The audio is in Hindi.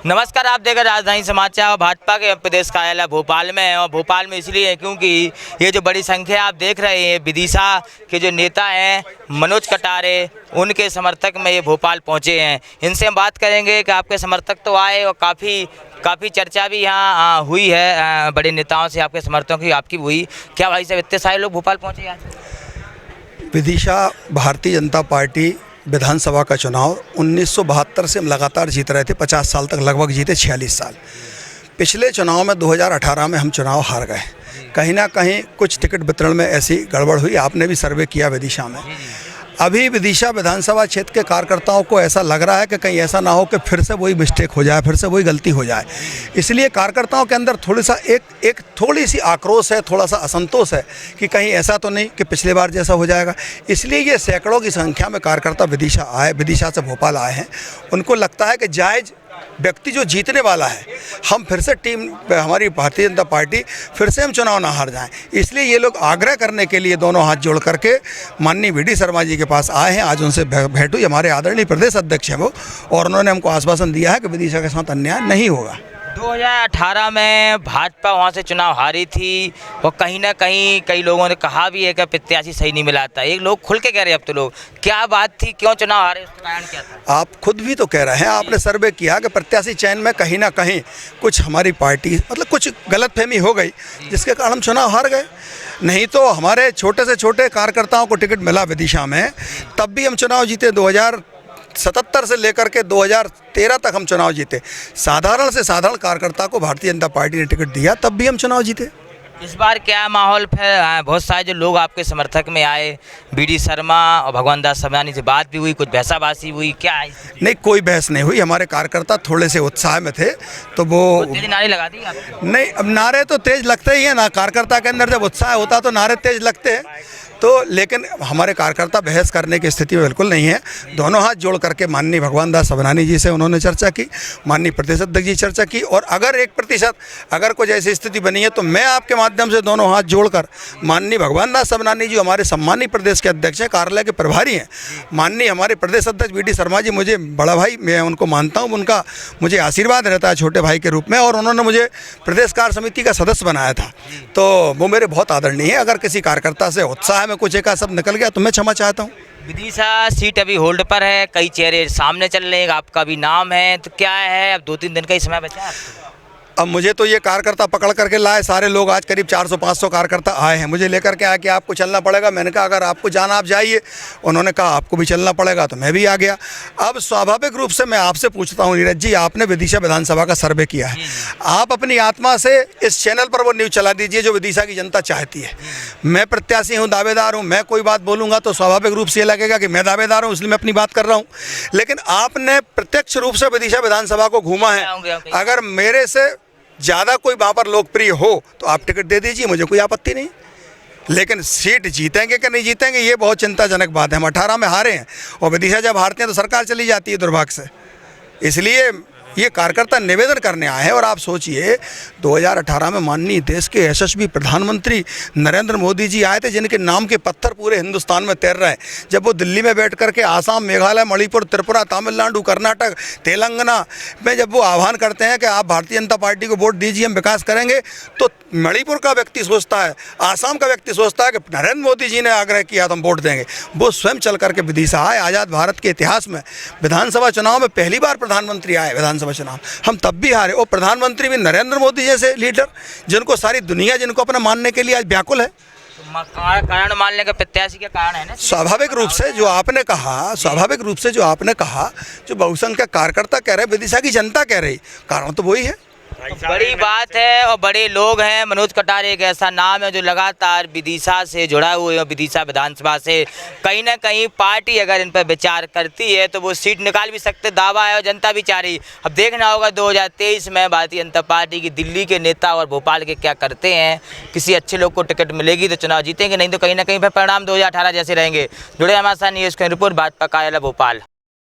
नमस्कार, आप देख रहे राजधानी समाचार। भाजपा के प्रदेश कार्यालय भोपाल में है और भोपाल में इसलिए है क्योंकि ये जो बड़ी संख्या आप देख रहे हैं विदिशा के जो नेता हैं मनोज कटारे, उनके समर्थक में ये भोपाल पहुंचे हैं। इनसे हम बात करेंगे कि आपके समर्थक तो आए और काफ़ी चर्चा भी यहाँ हुई है बड़े नेताओं से, आपके समर्थकों की आपकी हुई। क्या भाई साहब इतने सारे लोग भोपाल पहुँचे आज? विदिशा भारतीय जनता पार्टी विधानसभा का चुनाव 1972 से हम लगातार जीत रहे थे। 50 साल तक लगभग जीते, 46 साल। पिछले चुनाव में 2018 में हम चुनाव हार गए। कहीं ना कहीं कुछ टिकट वितरण में ऐसी गड़बड़ हुई। आपने भी सर्वे किया विदिशा में। अभी विदिशा विधानसभा क्षेत्र के कार्यकर्ताओं को ऐसा लग रहा है कि कहीं ऐसा ना हो कि फिर से वही मिस्टेक हो जाए, फिर से वही गलती हो जाए। इसलिए कार्यकर्ताओं के अंदर थोड़ी सी आक्रोश है, थोड़ा सा असंतोष है कि कहीं ऐसा तो नहीं कि पिछली बार जैसा हो जाएगा। इसलिए ये सैकड़ों की संख्या में कार्यकर्ता विदिशा से भोपाल आए हैं। उनको लगता है कि जायज़ व्यक्ति जो जीतने वाला है, हम फिर से हमारी भारतीय जनता पार्टी फिर से हम चुनाव ना हार जाएं। इसलिए ये लोग आग्रह करने के लिए दोनों हाथ जोड़ करके माननीय वी डी शर्मा जी के पास आए हैं। आज उनसे भेंट हुई। हमारे आदरणीय प्रदेश अध्यक्ष हैं वो, और उन्होंने हमको आश्वासन दिया है कि विदिशा के साथ अन्याय नहीं होगा। 2018 में भाजपा वहाँ से चुनाव हारी थी और कहीं ना कहीं कई लोगों ने कहा भी है कि प्रत्याशी सही नहीं मिला था। एक लोग खुल के कह रहे हैं अब तो लोग, क्या बात थी, क्यों चुनाव हारे, उसका कारण क्या था? आप खुद भी तो कह रहे हैं, आपने सर्वे किया कि प्रत्याशी चयन में कहीं ना कहीं कुछ हमारी पार्टी कुछ गलतफहमी हो गई, जिसके कारण हम चुनाव हार गए। नहीं तो हमारे छोटे से छोटे कार्यकर्ताओं को टिकट मिला विदिशा में, तब भी हम चुनाव जीते। 2077 से लेकर के 2013 तक हम चुनाव जीते। साधारण से साधारण कार्यकर्ता को भारतीय जनता पार्टी ने टिकट दिया, तब भी हम चुनाव जीते। इस बार क्या माहौल है? बहुत सारे जो लोग आपके समर्थक में आए, वी डी शर्मा और भगवान दास सबनानी से बात भी हुई, कुछ बहसाबाजी हुई, क्या है? नहीं, कोई बहस नहीं हुई। हमारे कार्यकर्ता थोड़े से उत्साह में थे तो वो तेज नारे लगा दी आपको? नहीं, अब नारे तो तेज लगते ही हैं ना। कार्यकर्ता के अंदर जब उत्साह होता तो नारे तेज लगते हैं। तो लेकिन हमारे कार्यकर्ता बहस करने की स्थिति में बिल्कुल नहीं है। दोनों हाथ जोड़ करके माननीय भगवान दास सबनानी जी से उन्होंने चर्चा की, माननीय प्रदेश अध्यक्ष जी चर्चा की, और अगर 1% अगर कुछ ऐसी स्थिति बनी है तो मैं आपके माध्यम से दोनों हाथ जोड़कर माननीय भगवान दास सबनानी जी हमारे सम्मानीय प्रदेश के अध्यक्ष हैं, कार्यालय के प्रभारी हैं, माननीय हमारे प्रदेश अध्यक्ष वी डी शर्मा जी मुझे बड़ा भाई, मैं उनको मानता हूँ, उनका मुझे आशीर्वाद रहता है छोटे भाई के रूप में, और उन्होंने मुझे प्रदेश कार्य समिति का सदस्य बनाया था, तो वो मेरे बहुत आदरणीय है। अगर किसी कार्यकर्ता से उत्साह में कुछ एक सब निकल गया तो मैं क्षमा चाहता हूँ। विदिशा सीट अभी होल्ड पर है, कई चेहरे सामने चल रहे हैं, आपका भी नाम है, तो क्या है अब 2-3 दिन का ही समय बचा है आपको? अब मुझे तो ये कार्यकर्ता पकड़ करके लाए, सारे लोग आज करीब 400-500 कार्यकर्ता आए हैं, मुझे लेकर के आए कि आपको चलना पड़ेगा। मैंने कहा अगर आपको जाना आप जाइए। उन्होंने कहा आपको भी चलना पड़ेगा, तो मैं भी आ गया। अब स्वाभाविक रूप से मैं आपसे पूछता हूँ नीरज जी, आपने विदिशा विधानसभा का सर्वे किया है, आप अपनी आत्मा से इस चैनल पर वो न्यूज़ चला दीजिए जो विदिशा की जनता चाहती है। मैं प्रत्याशी हूँ, दावेदार हूँ, मैं कोई बात बोलूँगा तो स्वाभाविक रूप से ये लगेगा कि मैं दावेदार हूँ, इसलिए मैं अपनी बात कर रहा हूँ। लेकिन आपने प्रत्यक्ष रूप से विदिशा विधानसभा को घूमा है। अगर मेरे से ज़्यादा कोई वहाँ पर लोकप्रिय हो तो आप टिकट दे दीजिए, मुझे कोई आपत्ति नहीं। लेकिन सीट जीतेंगे कि नहीं जीतेंगे ये बहुत चिंताजनक बात है। हम 18 में हारे हैं और विदिशा जब हारते हैं तो सरकार चली जाती है दुर्भाग्य से। इसलिए ये कार्यकर्ता निवेदन करने आए हैं। और आप सोचिए 2018 में माननीय देश के यशस्वी प्रधानमंत्री नरेंद्र मोदी जी आए थे, जिनके नाम के पत्थर पूरे हिंदुस्तान में तैर रहे हैं। जब वो दिल्ली में बैठ करके आसाम, मेघालय, मणिपुर, त्रिपुरा, तमिलनाडु, कर्नाटक, तेलंगाना में जब वो आह्वान करते हैं कि आप भारतीय जनता पार्टी को वोट दीजिए, हम विकास करेंगे, तो मणिपुर का व्यक्ति सोचता है, आसाम का व्यक्ति सोचता है कि नरेंद्र मोदी जी ने आग्रह किया तो हम वोट देंगे। वो स्वयं चल करके विदिशा आए। आज़ाद भारत के इतिहास में विधानसभा चुनाव में पहली बार प्रधानमंत्री आए विधानसभा चुनाव, हम तब भी हारे। और प्रधानमंत्री भी नरेंद्र मोदी जैसे लीडर, जिनको सारी दुनिया जिनको अपना मानने के लिए आज व्याकुल है। कारण मानने का प्रत्याशी का कारण है ना, स्वाभाविक रूप से जो आपने कहा, जो बहुसंख्यक कार्यकर्ता कह रहे, विदिशा की जनता कह रही, कारण तो वही है। बड़ी बात है और बड़े लोग हैं। मनोज कटारे एक ऐसा नाम है जो लगातार विदिशा से जुड़ा हुआ है। विदिशा विधानसभा से कहीं ना कहीं पार्टी अगर इन पर विचार करती है तो वो सीट निकाल भी सकते, दावा है और जनता भी चाह रही। अब देखना होगा 2023 में भारतीय जनता पार्टी की दिल्ली के नेता और भोपाल के क्या करते हैं। किसी अच्छे लोग को टिकट मिलेगी तो चुनाव जीतेंगे, नहीं तो कहीं ना कहीं परिणाम 2018 जैसे रहेंगे। जुड़े हमारे साथ न्यूज़ की रिपोर्ट, भाजपा कार्यालय भोपाल।